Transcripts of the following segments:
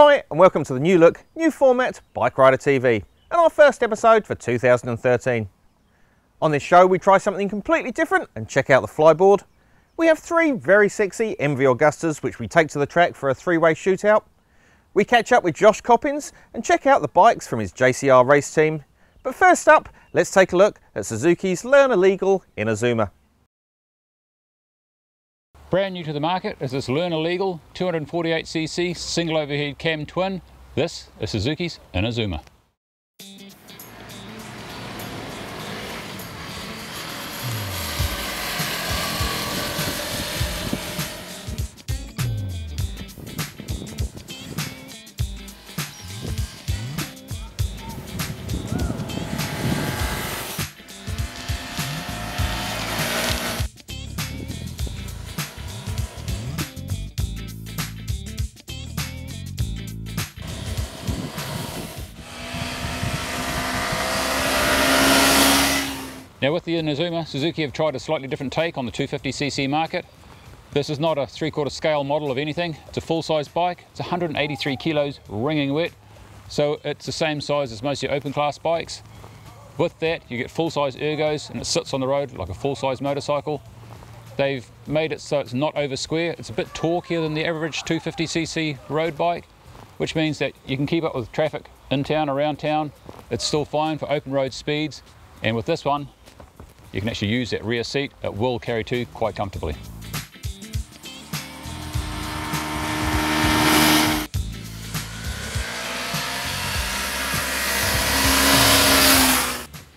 Hi and welcome to the new look, new format Bike Rider TV and our first episode for 2013. On this show we try something completely different and check out the Flyboard. We have three very sexy MV Augustas which we take to the track for a three-way shootout. We catch up with Josh Coppins and check out the bikes from his JCR race team. But first up, let's take a look at Suzuki's Learner Legal Inazuma. Brand new to the market is this Learner Legal 248cc single overhead cam twin. This is Suzuki's Inazuma. Now with the Inazuma, Suzuki have tried a slightly different take on the 250cc market. This is not a 3/4 scale model of anything, it's a full-size bike. It's 183 kilos ringing wet, so it's the same size as most of your open class bikes. With that you get full-size ergos and it sits on the road like a full-size motorcycle. They've made it so it's not over square, it's a bit torquier than the average 250cc road bike, which means that you can keep up with traffic in town, around town. It's still fine for open road speeds, and with this one you can actually use that rear seat. It will carry two quite comfortably.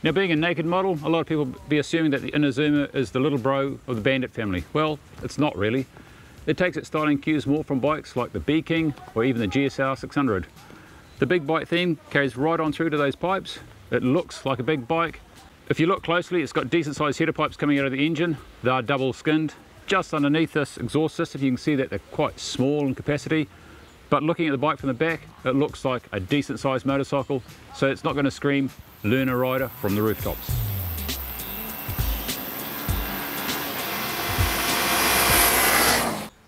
Now being a naked model, a lot of people be assuming that the Inazuma is the little bro of the Bandit family. Well, it's not really. It takes its styling cues more from bikes like the B-King or even the GSR 600. The big bike theme carries right on through to those pipes. It looks like a big bike. If you look closely, it's got decent sized header pipes coming out of the engine. They are double skinned. Just underneath this exhaust system you can see that they're quite small in capacity, but looking at the bike from the back it looks like a decent sized motorcycle, so it's not going to scream learner rider from the rooftops.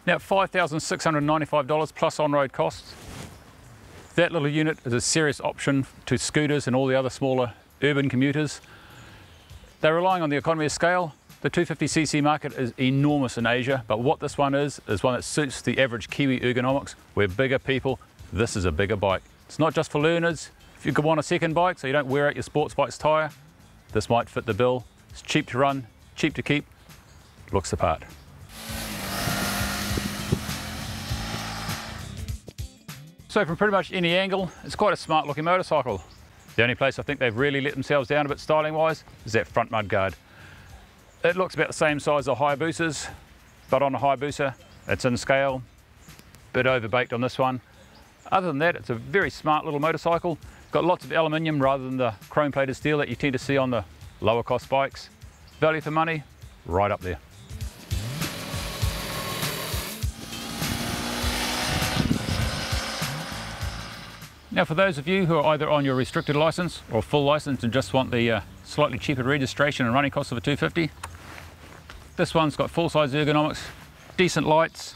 Now $5,695 plus on-road costs. That little unit is a serious option to scooters and all the other smaller urban commuters. They're relying on the economy of scale. The 250cc market is enormous in Asia, but what this one is one that suits the average Kiwi ergonomics. We're bigger people, this is a bigger bike. It's not just for learners. If you could want a second bike so you don't wear out your sports bike's tyre, this might fit the bill. It's cheap to run, cheap to keep, looks the part. So from pretty much any angle, it's quite a smart looking motorcycle. The only place I think they've really let themselves down a bit styling wise is that front mudguard. It looks about the same size as a Hayabusa's, but on a Hayabusa it's in scale, bit overbaked on this one. Other than that, it's a very smart little motorcycle. Got lots of aluminium rather than the chrome plated steel that you tend to see on the lower cost bikes. Value for money, right up there. Now for those of you who are either on your restricted license or full license and just want the slightly cheaper registration and running costs of a 250, this one's got full-size ergonomics, decent lights.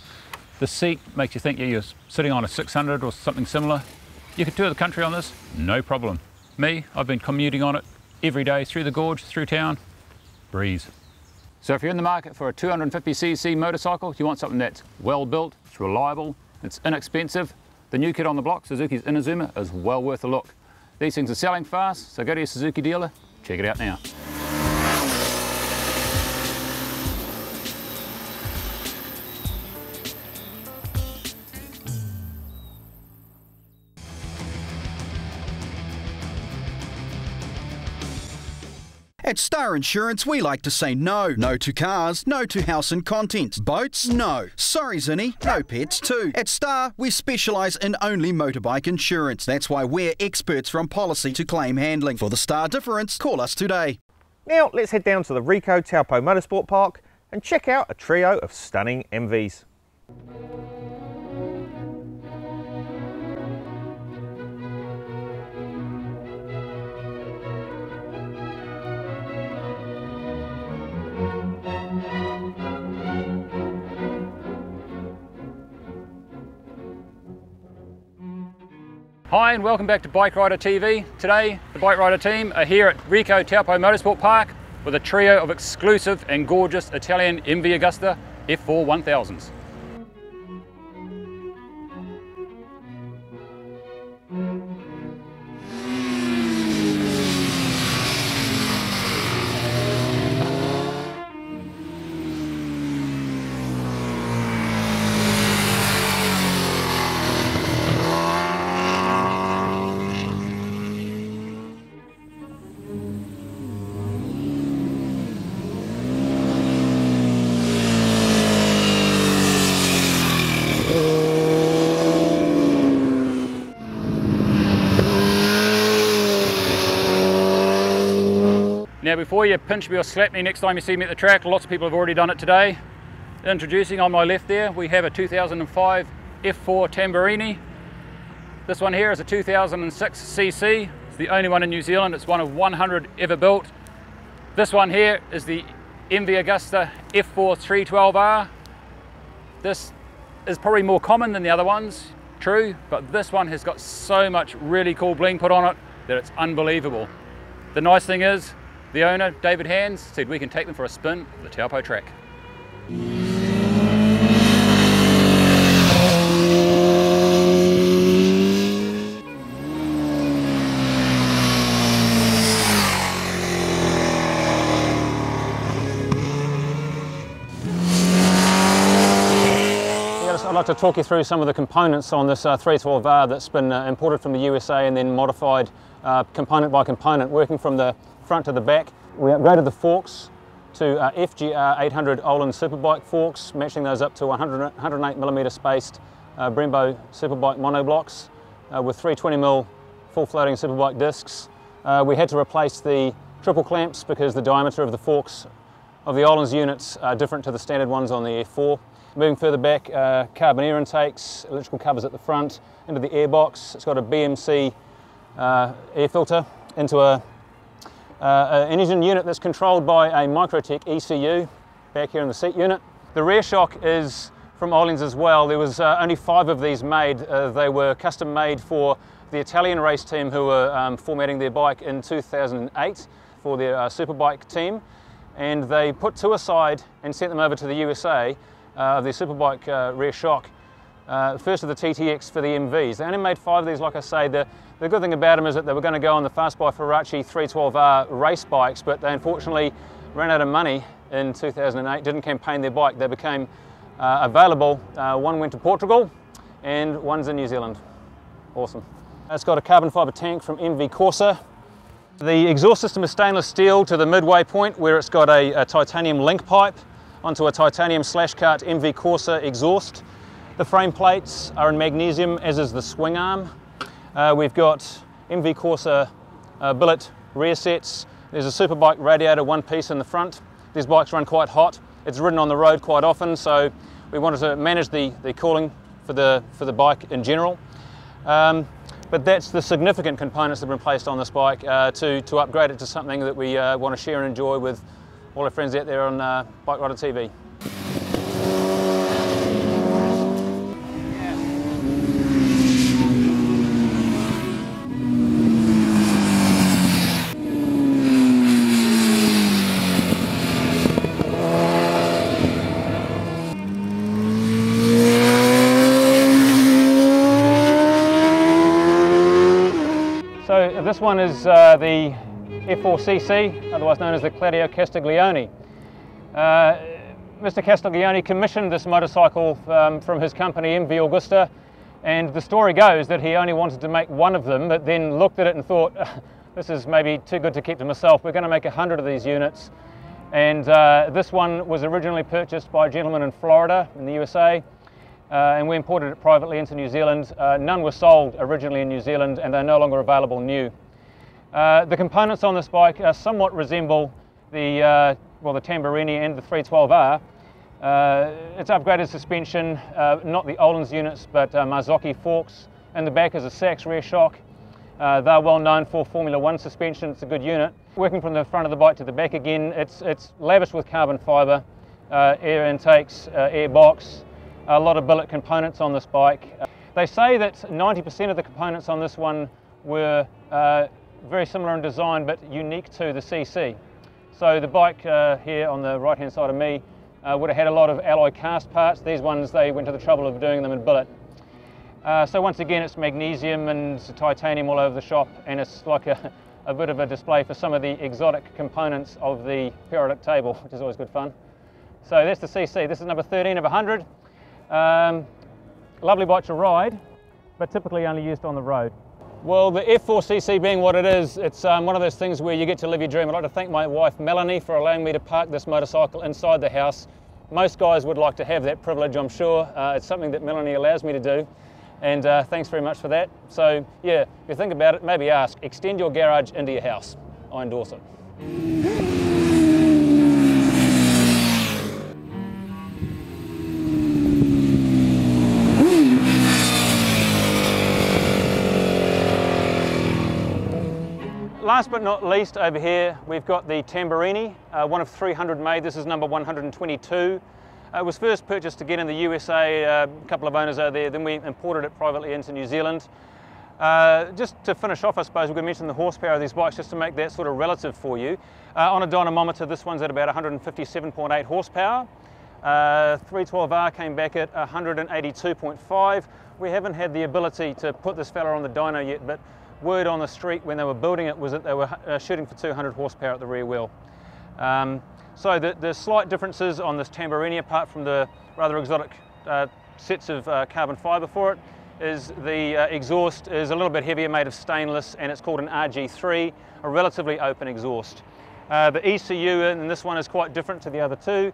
The seat makes you think you're sitting on a 600 or something similar. You could tour the country on this, no problem. Me, I've been commuting on it every day through the gorge, through town, breeze. So if you're in the market for a 250cc motorcycle, you want something that's well built, it's reliable, it's inexpensive, the new kid on the block, Suzuki's Inazuma, is well worth a look. These things are selling fast, so go to your Suzuki dealer, check it out now. At Star Insurance, we like to say no. No to cars, no to house and contents. Boats, no. Sorry, Zinny, no pets too. At Star, we specialise in only motorbike insurance. That's why we're experts from policy to claim handling. For the Star difference, call us today. Now let's head down to the Rico Taupo Motorsport Park and check out a trio of stunning MVs. Hi and welcome back to Bike Rider TV. Today the Bike Rider team are here at Rico Taupo Motorsport Park with a trio of exclusive and gorgeous Italian MV Agusta F4 1000s. Now before you pinch me or slap me next time you see me at the track, lots of people have already done it today. Introducing on my left there, we have a 2005 F4 Tamburini. This one here is a 2006 CC. It's the only one in New Zealand. It's one of 100 ever built. This one here is the MV Agusta F4 312R. This is probably more common than the other ones, true, but this one has got so much really cool bling put on it that it's unbelievable. The nice thing is, the owner, David Hands, said we can take them for a spin at the Taupo track. I'd like to talk you through some of the components on this 312R that's been imported from the USA and then modified component by component, working from the front to the back. We upgraded the forks to FGR 800 Olin Superbike forks, matching those up to 108mm spaced Brembo Superbike monoblocks with 320mm full floating Superbike discs. We had to replace the triple clamps because the diameter of the forks of the Olin's units are different to the standard ones on the F4. Moving further back, carbon air intakes, electrical covers at the front, into the airbox. It's got a BMC air filter into an engine unit that's controlled by a Microtech ECU back here in the seat unit. The rear shock is from Olin's as well. There was only 5 of these made. They were custom made for the Italian race team who were formatting their bike in 2008 for their Superbike team, and they put 2 aside and sent them over to the USA of their Superbike rear shock. First of the TTX for the MVs. They only made 5 of these, like I say. The good thing about them is that they were going to go on the Fast by Ferracci 312R race bikes, but they unfortunately ran out of money in 2008, didn't campaign their bike. They became available. One went to Portugal and one's in New Zealand. Awesome. It's got a carbon fibre tank from MV Corsa. The exhaust system is stainless steel to the midway point where it's got a titanium link pipe onto a titanium /cart MV Corsa exhaust. The frame plates are in magnesium, as is the swing arm. We've got MV Corsa billet rear sets. There's a Superbike radiator, one piece in the front. These bikes run quite hot. It's ridden on the road quite often, so we wanted to manage the cooling for the bike in general. But that's the significant components that have been placed on this bike to upgrade it to something that we want to share and enjoy with all our friends out there on Bike Rider TV. So this one is the F4 CC, otherwise known as the Claudio Castiglione. Mr. Castiglione commissioned this motorcycle from his company MV Agusta, and the story goes that he only wanted to make 1 of them, but then looked at it and thought, this is maybe too good to keep to myself. We're going to make 100 of these units. And this one was originally purchased by a gentleman in Florida in the USA, and we imported it privately into New Zealand. None were sold originally in New Zealand, and they're no longer available new. The components on this bike somewhat resemble the Tamburini and the 312R. It's upgraded suspension, not the Olin's units, but Marzocchi forks. In the back is a Sachs rear shock. They're well known for Formula 1 suspension. It's a good unit. Working from the front of the bike to the back again, it's lavished with carbon fibre, air intakes, air box, a lot of billet components on this bike. They say that 90% of the components on this one were very similar in design but unique to the CC. So the bike here on the right hand side of me would have had a lot of alloy cast parts. These ones, they went to the trouble of doing them in billet. So once again, it's magnesium and titanium all over the shop, and it's like a bit of a display for some of the exotic components of the periodic table, which is always good fun. So that's the CC. This is number 13 of 100. Lovely bike to ride, but typically only used on the road. Well, the F4 CC being what it is, it's one of those things where you get to live your dream. I'd like to thank my wife Melanie for allowing me to park this motorcycle inside the house. Most guys would like to have that privilege, I'm sure. It's something that Melanie allows me to do, and thanks very much for that. So yeah, if you think about it, maybe ask, extend your garage into your house. I endorse it. Last but not least, over here we've got the Tamburini, one of 300 made. This is number 122. It was first purchased again in the USA, a couple of owners over there, then we imported it privately into New Zealand. Just to finish off, I suppose, we're going to mention the horsepower of these bikes just to make that sort of relative for you. On a dynamometer, this one's at about 157.8 horsepower. 312R came back at 182.5. We haven't had the ability to put this fella on the dyno yet, but word on the street when they were building it was that they were shooting for 200 horsepower at the rear wheel. So the slight differences on this Tamburini, apart from the rather exotic sets of carbon fibre for it, is the exhaust is a little bit heavier, made of stainless, and it's called an RG3, a relatively open exhaust. The ECU in this one is quite different to the other two.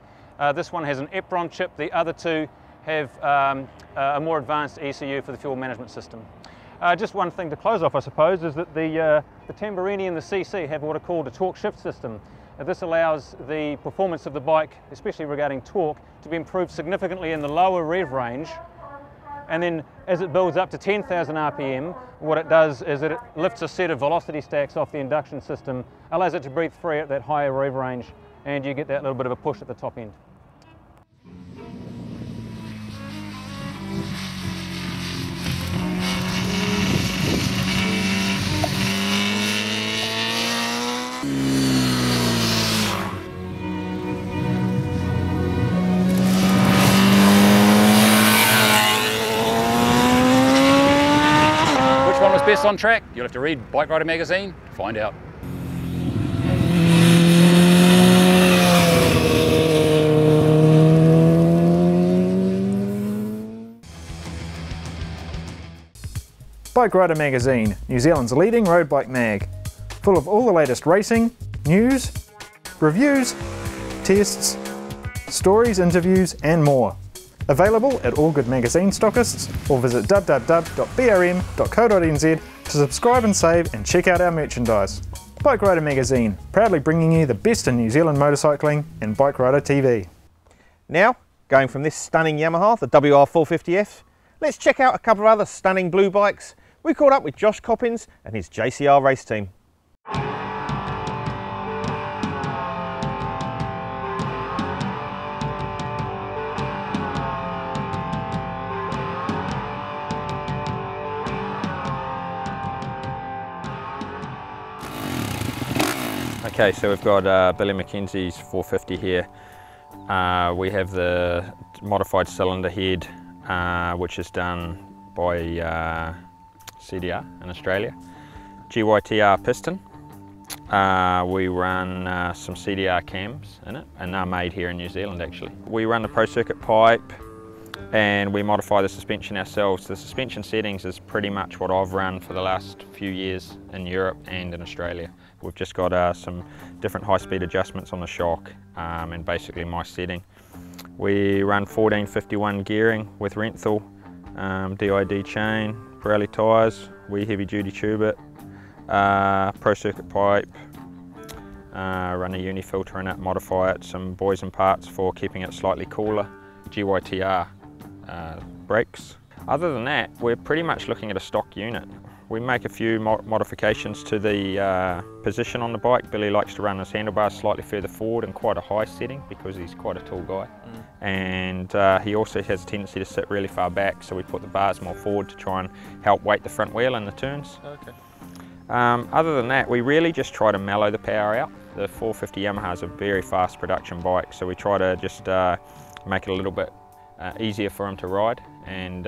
This one has an EPROM chip, the other two have a more advanced ECU for the fuel management system. Just one thing to close off, I suppose, is that the Tamburini and the CC have what are called a torque shift system. This allows the performance of the bike, especially regarding torque, to be improved significantly in the lower rev range, and then as it builds up to 10,000 RPM, what it does is that it lifts a set of velocity stacks off the induction system, allows it to breathe free at that higher rev range, and you get that little bit of a push at the top end. Best on track? You'll have to read Bike Rider magazine to find out. Bike Rider magazine, New Zealand's leading road bike mag, full of all the latest racing, news, reviews, tests, stories, interviews and more. Available at all good magazine stockists, or visit www.brm.co.nz to subscribe and save and check out our merchandise. Bike Rider magazine, proudly bringing you the best in New Zealand motorcycling and Bike Rider TV. Now, going from this stunning Yamaha, the WR450F, let's check out a couple of other stunning blue bikes. We caught up with Josh Coppins and his JCR race team. Okay, so we've got Billy McKenzie's 450 here. We have the modified cylinder head, which is done by CDR in Australia. GYTR piston. We run some CDR cams in it, and they're made here in New Zealand actually. We run the Pro Circuit pipe, and we modify the suspension ourselves. The suspension settings is pretty much what I've run for the last few years in Europe and in Australia. We've just got some different high-speed adjustments on the shock and basically my setting. We run 1451 gearing with Renthal, DID chain, Pirelli tyres, we heavy-duty tube it, Pro Circuit pipe, run a uni filter in it, modify it, some boys and parts for keeping it slightly cooler, GYTR brakes. Other than that, we're pretty much looking at a stock unit. We make a few modifications to the position on the bike. Billy likes to run his handlebars slightly further forward in quite a high setting because he's quite a tall guy. And he also has a tendency to sit really far back, so we put the bars more forward to try and help weight the front wheel in the turns. Okay. Other than that, we really just try to mellow the power out. The 450 Yamaha is a very fast production bike, so we try to just make it a little bit easier for him to ride. And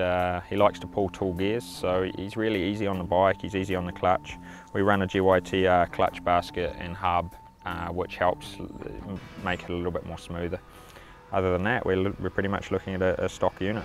he likes to pull tall gears, so he's really easy on the bike, he's easy on the clutch. We run a GYT clutch basket and hub, which helps make it a little bit more smoother. Other than that, we're pretty much looking at a stock unit.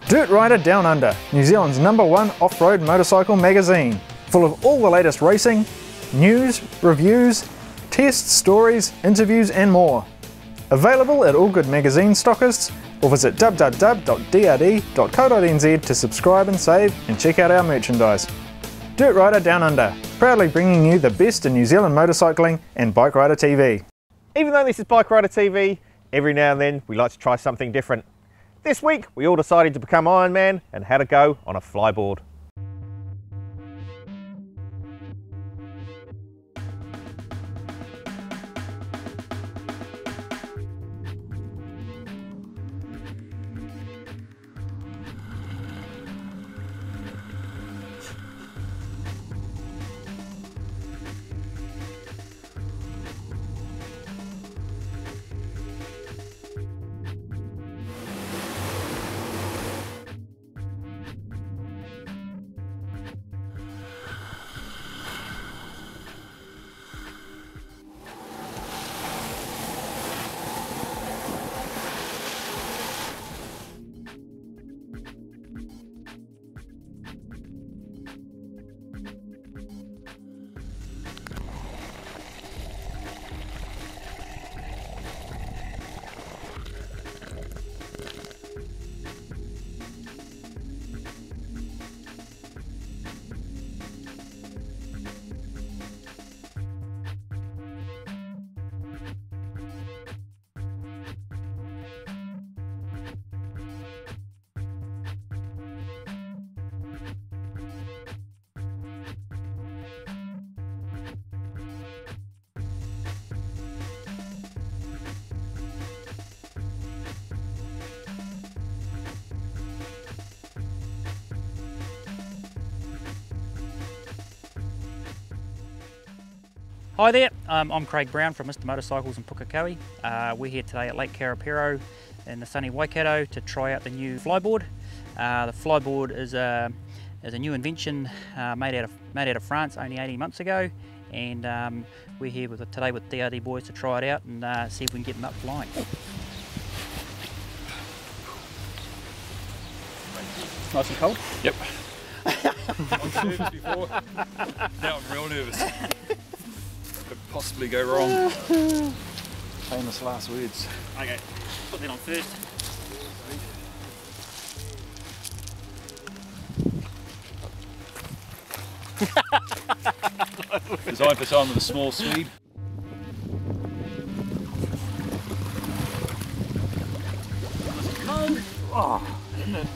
Dirt Rider Down Under, New Zealand's #1 off-road motorcycle magazine, full of all the latest racing, news, reviews, tests, stories, interviews and more. Available at all good magazine stockists, or visit www.drd.co.nz to subscribe and save and check out our merchandise. Dirt Rider Down Under, proudly bringing you the best in New Zealand motorcycling and Bike Rider TV. Even though this is Bike Rider TV, every now and then we like to try something different. This week we all decided to become Ironman and had a go on a flyboard. Hi there, I'm Craig Brown from Mr Motorcycles in Pukekohe. We're here today at Lake Karapiro in the sunny Waikato to try out the new Flyboard. The Flyboard is a new invention made out of France only 18 months ago, and we're here today with DRD boys to try it out and see if we can get them up flying. Nice and cold? Yep. I've nervous before. Now I'm real nervous. Could possibly go wrong. Famous last words. Okay, put that on first. Designed for someone with a small speed. Oh, isn't it?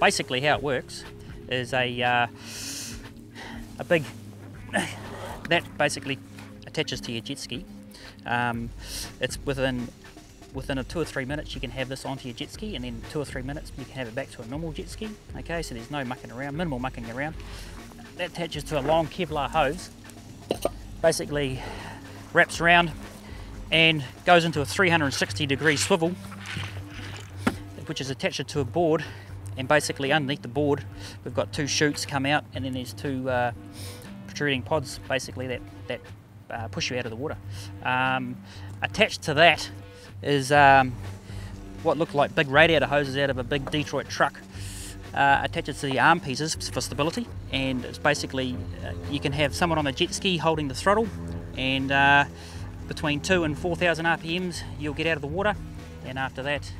basically how it works is a big, that basically attaches to your jet ski. It's within 2 or 3 minutes you can have this onto your jet ski, and then 2 or 3 minutes you can have it back to a normal jet ski. Okay, so there's no mucking around, minimal mucking around. That attaches to a long Kevlar hose, basically wraps around and goes into a 360-degree swivel, which is attached to a board, and basically underneath the board we've got 2 chutes come out, and then there's 2 protruding pods basically that push you out of the water. Attached to that is what look like big radiator hoses out of a big Detroit truck, attaches to the arm pieces for stability, and it's basically you can have someone on a jet ski holding the throttle, and between 2,000 and 4,000 RPMs you'll get out of the water, and after that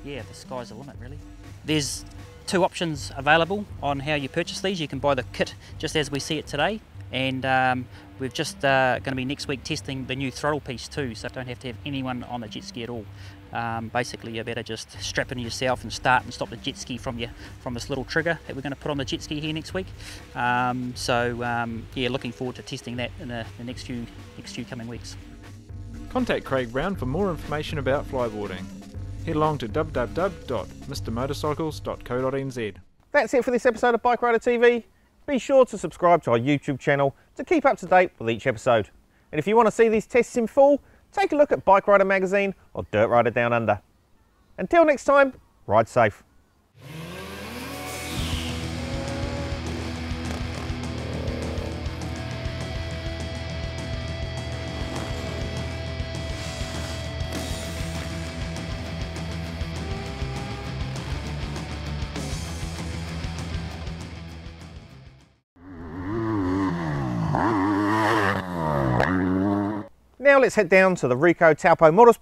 yeah, the sky's the limit really. There's 2 options available on how you purchase these. You can buy the kit just as we see it today, and we've just going to be next week testing the new throttle piece too, so you don't have to have anyone on the jet ski at all. Basically you better just strap in yourself and start and stop the jet ski from this little trigger that we're going to put on the jet ski here next week. Yeah, looking forward to testing that in the next few coming weeks. Contact Craig Brown for more information about flyboarding. Head along to www.mrmotorcycles.co.nz. That's it for this episode of Bike Rider TV. Be sure to subscribe to our YouTube channel to keep up to date with each episode. And if you want to see these tests in full, take a look at Bike Rider magazine or Dirt Rider Down Under. Until next time, ride safe. Now let's head down to the Rico Taupo Motors.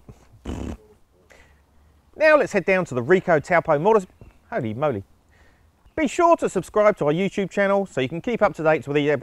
Holy moly. Be sure to subscribe to our YouTube channel so you can keep up to date with the